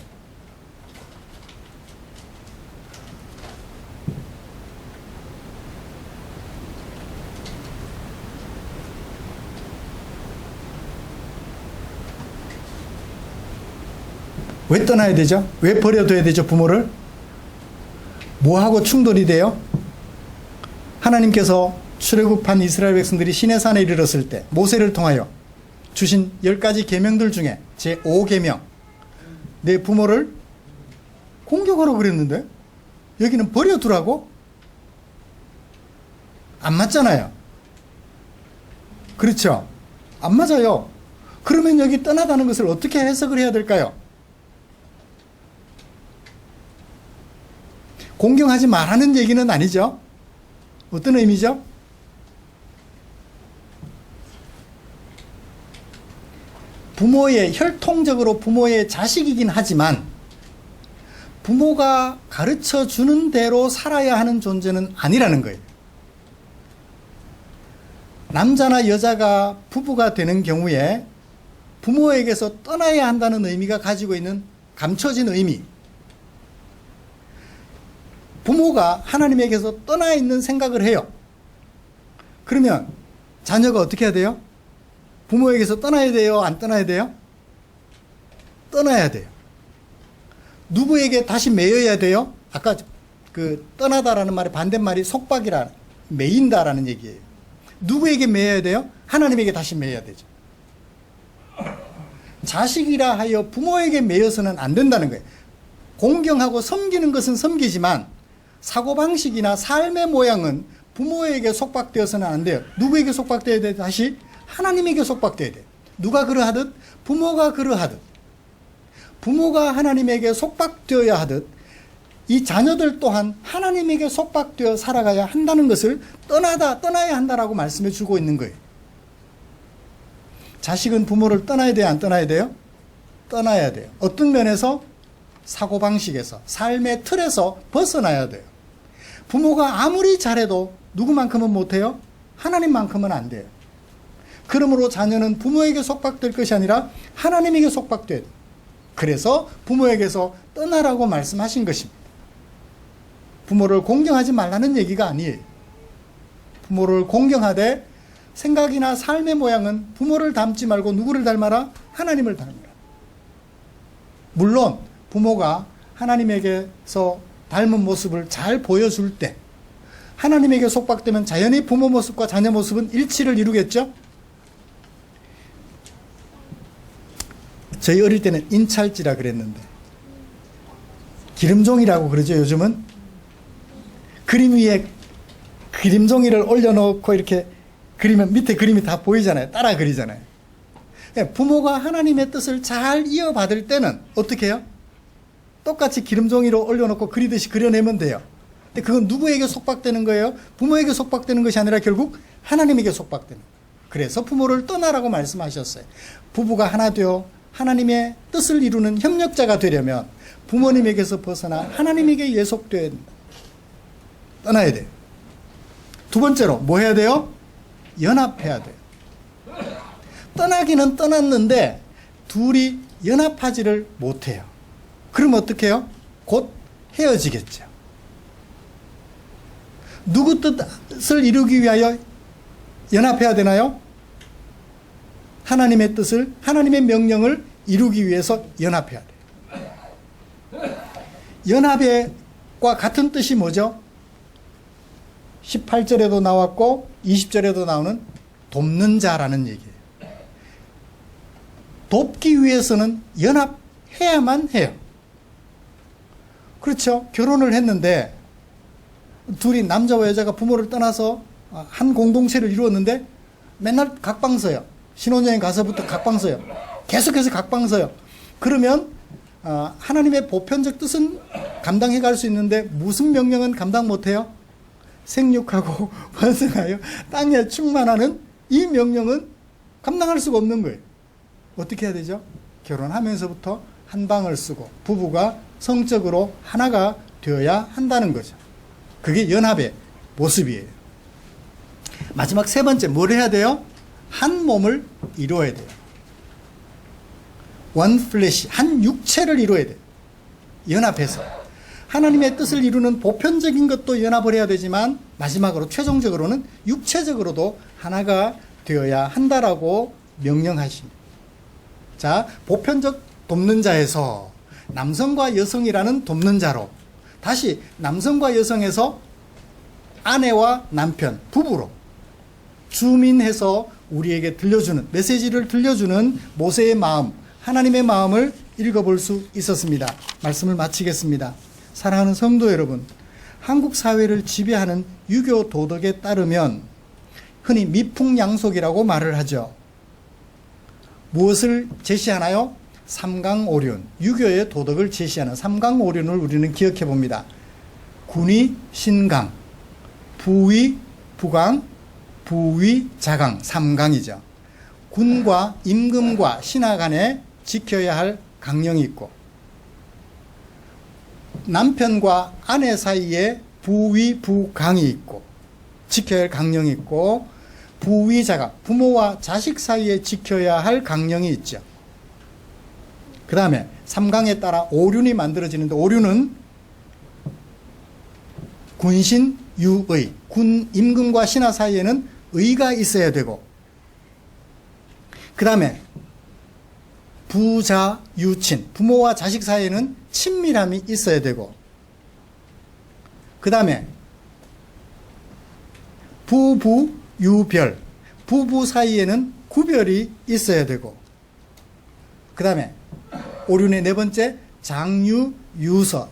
왜 떠나야 되죠? 왜 버려둬야 되죠? 부모를? 뭐하고 충돌이 돼요? 하나님께서 출애굽한 이스라엘 백성들이 시내산에 이르렀을 때 모세를 통하여 주신 10가지 계명들 중에 제5계명, 내 부모를 공경하라고 그랬는데 여기는 버려두라고? 안 맞잖아요. 그렇죠? 안 맞아요. 그러면 여기 떠나다는 것을 어떻게 해석을 해야 될까요? 공경하지 말라는 얘기는 아니죠. 어떤 의미죠? 부모의, 혈통적으로 부모의 자식이긴 하지만 부모가 가르쳐 주는 대로 살아야 하는 존재는 아니라는 거예요. 남자나 여자가 부부가 되는 경우에 부모에게서 떠나야 한다는 의미가 가지고 있는 감춰진 의미. 부모가 하나님에게서 떠나 있는 생각을 해요. 그러면 자녀가 어떻게 해야 돼요? 부모에게서 떠나야 돼요? 안 떠나야 돼요? 떠나야 돼요. 누구에게 다시 매여야 돼요? 아까 그 떠나다라는 말의 반대말이 속박이라, 매인다라는 얘기예요. 누구에게 매여야 돼요? 하나님에게 다시 매여야 되죠. 자식이라 하여 부모에게 매여서는 안 된다는 거예요. 공경하고 섬기는 것은 섬기지만 사고방식이나 삶의 모양은 부모에게 속박되어서는 안 돼요. 누구에게 속박되어야 돼요? 다시 하나님에게 속박되어야 돼요. 누가 그러하듯 부모가 그러하듯 부모가 하나님에게 속박되어야 하듯 이 자녀들 또한 하나님에게 속박되어 살아가야 한다는 것을 떠나야 한다라고 말씀해 주고 있는 거예요. 자식은 부모를 떠나야 돼요? 안 떠나야 돼요? 떠나야 돼요. 어떤 면에서? 사고방식에서, 삶의 틀에서 벗어나야 돼요. 부모가 아무리 잘해도 누구만큼은 못해요? 하나님만큼은 안 돼요. 그러므로 자녀는 부모에게 속박될 것이 아니라 하나님에게 속박돼야 돼요. 그래서 부모에게서 떠나라고 말씀하신 것입니다. 부모를 공경하지 말라는 얘기가 아니에요. 부모를 공경하되 생각이나 삶의 모양은 부모를 닮지 말고 누구를 닮아라? 하나님을 닮아라. 물론 부모가 하나님에게서 닮은 모습을 잘 보여줄 때 하나님에게 속박되면 자연히 부모 모습과 자녀 모습은 일치를 이루겠죠? 저희 어릴 때는 인찰지라 그랬는데 기름종이라고 그러죠. 요즘은 그림 위에 그림종이를 올려놓고 이렇게 그리면 밑에 그림이 다 보이잖아요. 따라 그리잖아요. 부모가 하나님의 뜻을 잘 이어받을 때는 어떻게 해요? 똑같이 기름종이로 올려놓고 그리듯이 그려내면 돼요. 근데 그건 누구에게 속박되는 거예요? 부모에게 속박되는 것이 아니라 결국 하나님에게 속박되는 거예요. 그래서 부모를 떠나라고 말씀하셨어요. 부부가 하나 되어 하나님의 뜻을 이루는 협력자가 되려면 부모님에게서 벗어나 하나님에게 예속되어야 된다. 떠나야 돼요. 두 번째로 뭐 해야 돼요? 연합해야 돼요. 떠나기는 떠났는데 둘이 연합하지를 못해요. 그럼 어떻게 해요? 곧 헤어지겠죠. 누구 뜻을 이루기 위하여 연합해야 되나요? 하나님의 뜻을, 하나님의 명령을 이루기 위해서 연합해야 돼요. 연합과 같은 뜻이 뭐죠? 18절에도 나왔고 20절에도 나오는 돕는 자라는 얘기예요. 돕기 위해서는 연합해야만 해요. 그렇죠? 결혼을 했는데 둘이 남자와 여자가 부모를 떠나서 한 공동체를 이루었는데 맨날 각방 서요. 신혼여행 가서부터 각방 서요. 계속해서 각방 서요. 그러면 하나님의 보편적 뜻은 감당해 갈 수 있는데 무슨 명령은 감당 못해요? 생육하고 번성하여 땅에 충만하는 이 명령은 감당할 수가 없는 거예요. 어떻게 해야 되죠? 결혼하면서부터 한 방을 쓰고 부부가 성적으로 하나가 되어야 한다는 거죠. 그게 연합의 모습이에요. 마지막 세 번째 뭘 해야 돼요? 한 몸을 이루어야 돼요. one flesh, 한 육체를 이루어야 돼요. 연합해서. 하나님의 뜻을 이루는 보편적인 것도 연합을 해야 되지만 마지막으로 최종적으로는 육체적으로도 하나가 되어야 한다라고 명령하십니다. 자, 보편적 돕는 자에서 남성과 여성이라는 돕는 자로, 다시 남성과 여성에서 아내와 남편, 부부로 주민해서 우리에게 들려주는, 메시지를 들려주는 모세의 마음, 하나님의 마음을 읽어볼 수 있었습니다. 말씀을 마치겠습니다. 사랑하는 성도 여러분, 한국 사회를 지배하는 유교 도덕에 따르면 흔히 미풍양속이라고 말을 하죠. 무엇을 제시하나요? 삼강오륜, 유교의 도덕을 제시하는 삼강오륜을 우리는 기억해 봅니다. 군위, 신강, 부위, 부강, 부위, 자강, 삼강이죠. 군과 임금과 신하 간에 지켜야 할 강령이 있고, 남편과 아내 사이에 부위, 부강이 있고 지켜야 할 강령이 있고, 부위, 자강, 부모와 자식 사이에 지켜야 할 강령이 있죠. 그 다음에 삼강에 따라 오륜이 만들어지는데, 오륜은 군신, 유의, 군, 임금과 신하 사이에는 의가 있어야 되고, 그 다음에 부자, 유친, 부모와 자식 사이에는 친밀함이 있어야 되고, 그 다음에 부부, 유별, 부부 사이에는 구별이 있어야 되고, 그 다음에 오륜의 네 번째, 장유, 유서,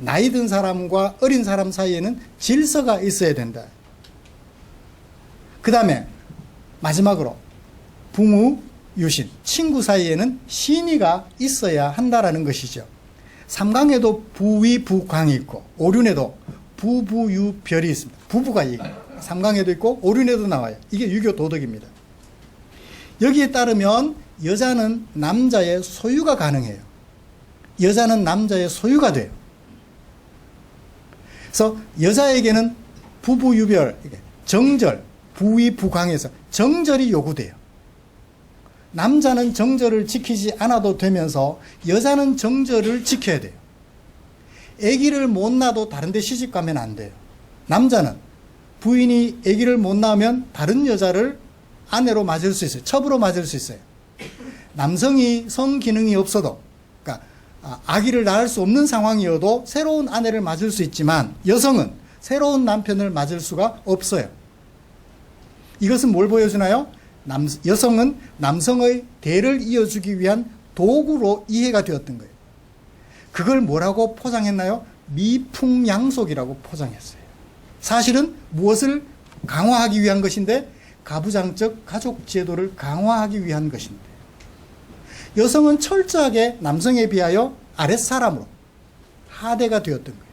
나이 든 사람과 어린 사람 사이에는 질서가 있어야 된다. 그 다음에 마지막으로 붕우, 유신, 친구 사이에는 신의가 있어야 한다라는 것이죠. 삼강에도 부위, 부광이 있고, 오륜에도 부부, 유별이 있습니다. 부부가 삼강에도 있고 오륜에도 나와요. 이게 유교 도덕입니다. 여기에 따르면 여자는 남자의 소유가 가능해요. 여자는 남자의 소유가 돼요. 그래서 여자에게는 부부, 유별, 정절, 부위, 부광에서 정절이 요구돼요. 남자는 정절을 지키지 않아도 되면서 여자는 정절을 지켜야 돼요. 아기를 못 낳아도 다른 데 시집 가면 안 돼요. 남자는 부인이 아기를 못 낳으면 다른 여자를 아내로 맞을 수 있어요. 첩으로 맞을 수 있어요. 남성이 성기능이 없어도, 그러니까 아기를 낳을 수 없는 상황이어도 새로운 아내를 맞을 수 있지만, 여성은 새로운 남편을 맞을 수가 없어요. 이것은 뭘 보여주나요? 여성은 남성의 대를 이어주기 위한 도구로 이해가 되었던 거예요. 그걸 뭐라고 포장했나요? 미풍양속이라고 포장했어요. 사실은 무엇을 강화하기 위한 것인데, 가부장적 가족 제도를 강화하기 위한 것인데, 여성은 철저하게 남성에 비하여 아랫사람으로 하대가 되었던 거예요.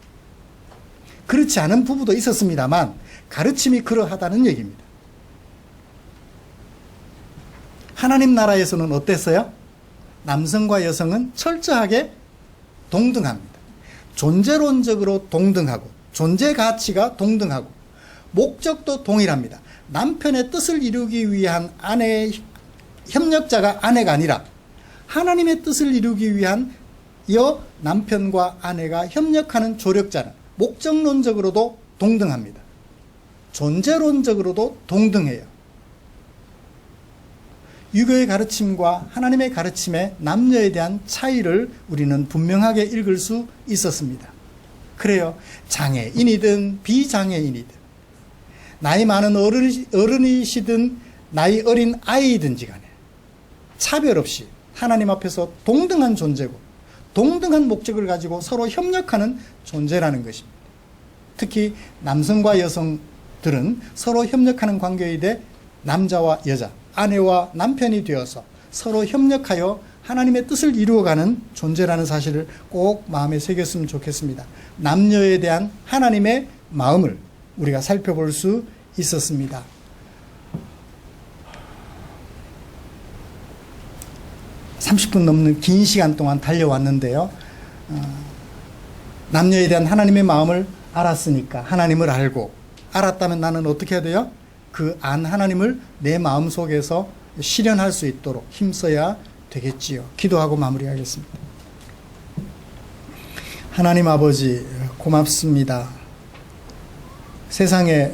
그렇지 않은 부부도 있었습니다만 가르침이 그러하다는 얘기입니다. 하나님 나라에서는 어땠어요? 남성과 여성은 철저하게 동등합니다. 존재론적으로 동등하고, 존재 가치가 동등하고, 목적도 동일합니다. 남편의 뜻을 이루기 위한 협력자가 아내가 아니라 하나님의 뜻을 이루기 위한 남편과 아내가 협력하는 조력자는 목적론적으로도 동등합니다. 존재론적으로도 동등해요. 유교의 가르침과 하나님의 가르침의 남녀에 대한 차이를 우리는 분명하게 읽을 수 있었습니다. 그래요. 장애인이든 비장애인이든, 나이 많은 어른이시든 나이 어린 아이든지 간에 차별 없이 하나님 앞에서 동등한 존재고 동등한 목적을 가지고 서로 협력하는 존재라는 것입니다. 특히 남성과 여성들은 서로 협력하는 관계이되, 남자와 여자, 아내와 남편이 되어서 서로 협력하여 하나님의 뜻을 이루어가는 존재라는 사실을 꼭 마음에 새겼으면 좋겠습니다. 남녀에 대한 하나님의 마음을 우리가 살펴볼 수 있었습니다. 어, 30분 넘는 긴 시간 동안 달려왔는데요. 남녀에 대한 하나님의 마음을 알았으니까, 하나님을 알았다면 나는 어떻게 해야 돼요? 그 하나님을 내 마음 속에서 실현할 수 있도록 힘써야 되겠지요. 기도하고 마무리하겠습니다. 하나님 아버지, 고맙습니다. 세상에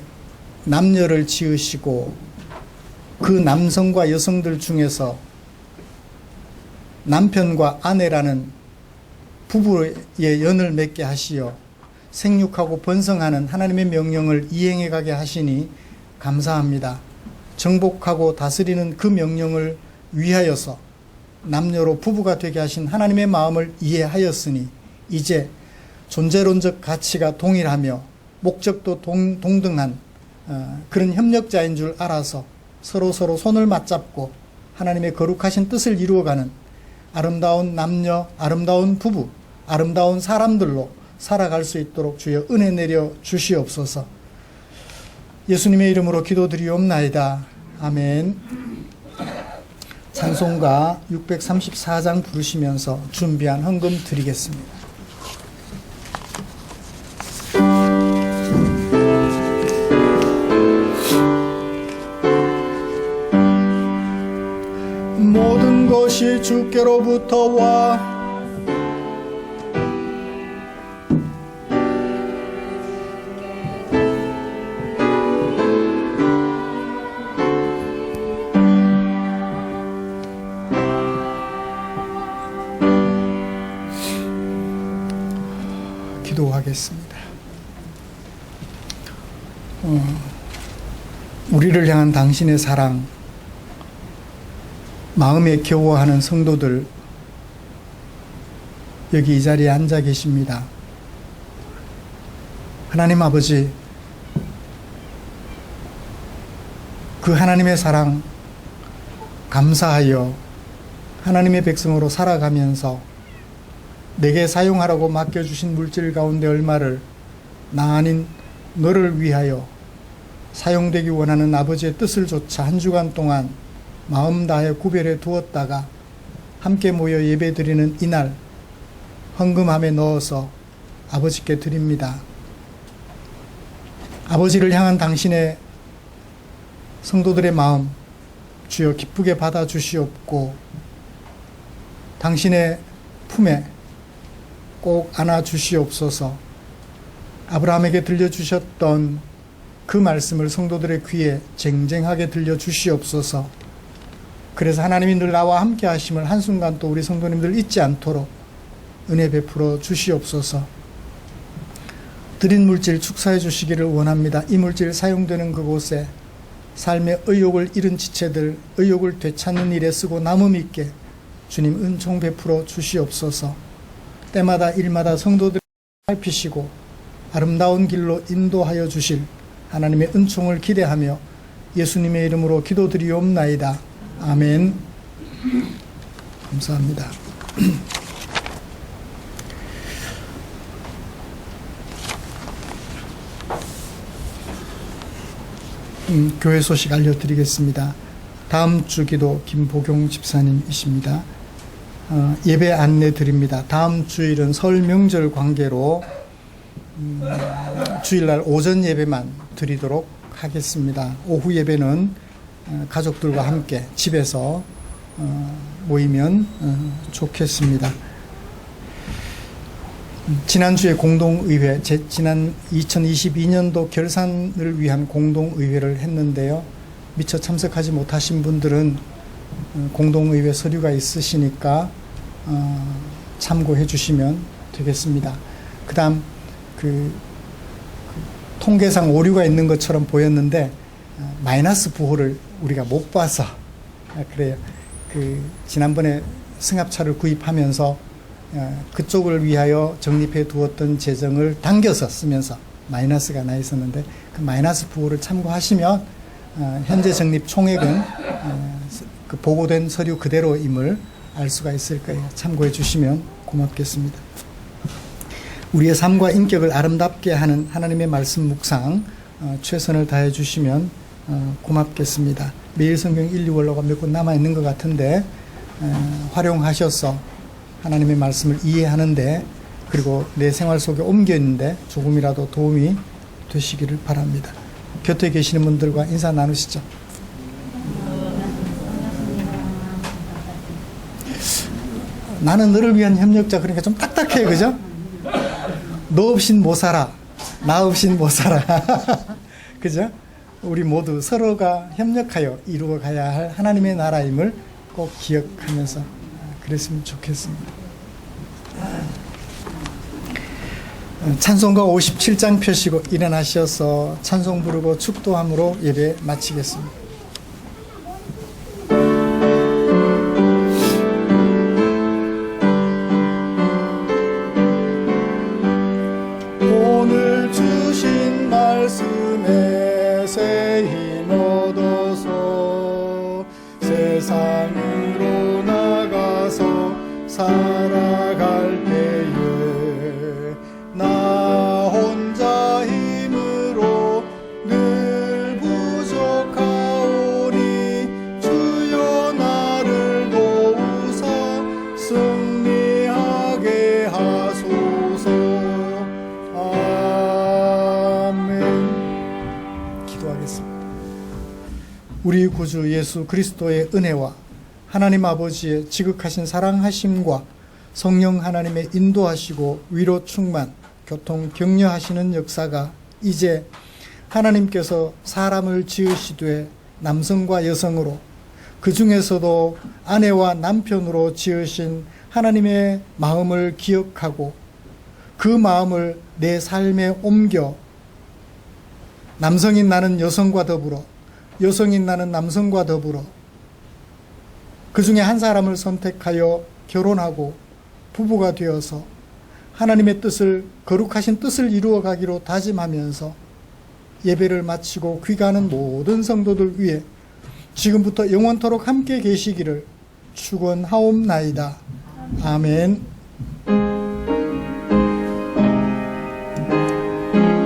남녀를 지으시고 그 남성과 여성들 중에서 남편과 아내라는 부부의 연을 맺게 하시어 생육하고 번성하는 하나님의 명령을 이행해 가게 하시니 감사합니다. 정복하고 다스리는 그 명령을 위하여서 남녀로 부부가 되게 하신 하나님의 마음을 이해하였으니 이제 존재론적 가치가 동일하며 목적도 동등한 그런 협력자인 줄 알아서 서로 손을 맞잡고 하나님의 거룩하신 뜻을 이루어가는 아름다운 남녀, 아름다운 부부, 아름다운 사람들로 살아갈 수 있도록 주여 은혜 내려 주시옵소서. 예수님의 이름으로 기도드리옵나이다. 아멘. 찬송가 634장 부르시면서 준비한 헌금 드리겠습니다. 모든 것이 주께로부터 와 기도하겠습니다. 우리를 향한 당신의 사랑, 마음에 겨워하는 성도들 여기 이 자리에 앉아 계십니다. 하나님 아버지, 그 하나님의 사랑 감사하여 하나님의 백성으로 살아가면서 내게 사용하라고 맡겨주신 물질 가운데 얼마를 나 아닌 너를 위하여 사용되기 원하는 아버지의 뜻을 조차 한 주간 동안 마음 다해 구별해 두었다가 함께 모여 예배 드리는 이날 헌금함에 넣어서 아버지께 드립니다. 아버지를 향한 당신의 성도들의 마음 주여 기쁘게 받아 주시옵고 당신의 품에 꼭 안아 주시옵소서. 아브라함에게 들려주셨던 그 말씀을 성도들의 귀에 쟁쟁하게 들려주시옵소서. 그래서 하나님이 늘 나와 함께 하심을 한순간 또 우리 성도님들 잊지 않도록 은혜 베풀어 주시옵소서. 드린 물질 축사해 주시기를 원합니다. 이 물질 사용되는 그곳에 삶의 의욕을 잃은 지체들, 의욕을 되찾는 일에 쓰고 남음 있게 주님 은총 베풀어 주시옵소서. 때마다 일마다 성도들을 살피시고 아름다운 길로 인도하여 주실 하나님의 은총을 기대하며 예수님의 이름으로 기도드리옵나이다. 아멘. 감사합니다. 교회 소식 알려드리겠습니다. 다음 주 기도 김보경 집사님이십니다. 예배 안내 드립니다. 다음 주일은 설 명절 관계로 주일날 오전 예배만 드리도록 하겠습니다. 오후 예배는 가족들과 함께 집에서 모이면 좋겠습니다. 지난주에 공동의회, 지난 2022년도 결산을 위한 공동의회를 했는데요. 미처 참석하지 못하신 분들은 공동의회 서류가 있으시니까 참고해 주시면 되겠습니다. 그 다음 통계상 오류가 있는 것처럼 보였는데 마이너스 부호를 우리가 못 봐서 그래요. 지난번에 승합차를 구입하면서 그쪽을 위하여 적립해 두었던 재정을 당겨서 쓰면서 마이너스가 나 있었는데 그 마이너스 부호를 참고하시면 현재 적립 총액은 그 보고된 서류 그대로임을 알 수가 있을 거예요. 참고해 주시면 고맙겠습니다. 우리의 삶과 인격을 아름답게 하는 하나님의 말씀 묵상 최선을 다해 주시면 고맙겠습니다. 매일 성경 1, 2월로가 몇 권 남아있는 것 같은데 활용하셔서 하나님의 말씀을 이해하는데 그리고 내 생활 속에 옮겨 있는데 조금이라도 도움이 되시기를 바랍니다. 곁에 계시는 분들과 인사 나누시죠. 나는 너를 위한 협력자, 그러니까 좀 딱딱해, 그죠? 너 없인 못 살아, 나 없인 못 살아. 그죠? 우리 모두 서로가 협력하여 이루어가야 할 하나님의 나라임을 꼭 기억하면서 그랬으면 좋겠습니다. 찬송가 57장 펴시고 일어나셔서 찬송 부르고 축도함으로 예배 마치겠습니다. 오늘 주신 말씀에 새 힘 얻어서 세상으로 나가서 살아갈 때에 나 혼자 힘으로 늘 부족하오니 주여 나를 도우사 승리하게 하소서. 아멘. 기도하겠습니다. 우리 구주 예수 그리스도의 은혜와 하나님 아버지의 지극하신 사랑하심과 성령 하나님의 인도하시고 위로 충만 교통 격려하시는 역사가 이제 하나님께서 사람을 지으시되 남성과 여성으로 그 중에서도 아내와 남편으로 지으신 하나님의 마음을 기억하고 그 마음을 내 삶에 옮겨 남성인 나는 여성과 더불어 여성인 나는 남성과 더불어 그 중에 한 사람을 선택하여 결혼하고 부부가 되어서 하나님의 뜻을 거룩하신 뜻을 이루어 가기로 다짐하면서 예배를 마치고 귀가하는 모든 성도들 위해 지금부터 영원토록 함께 계시기를 축원하옵나이다. 아멘.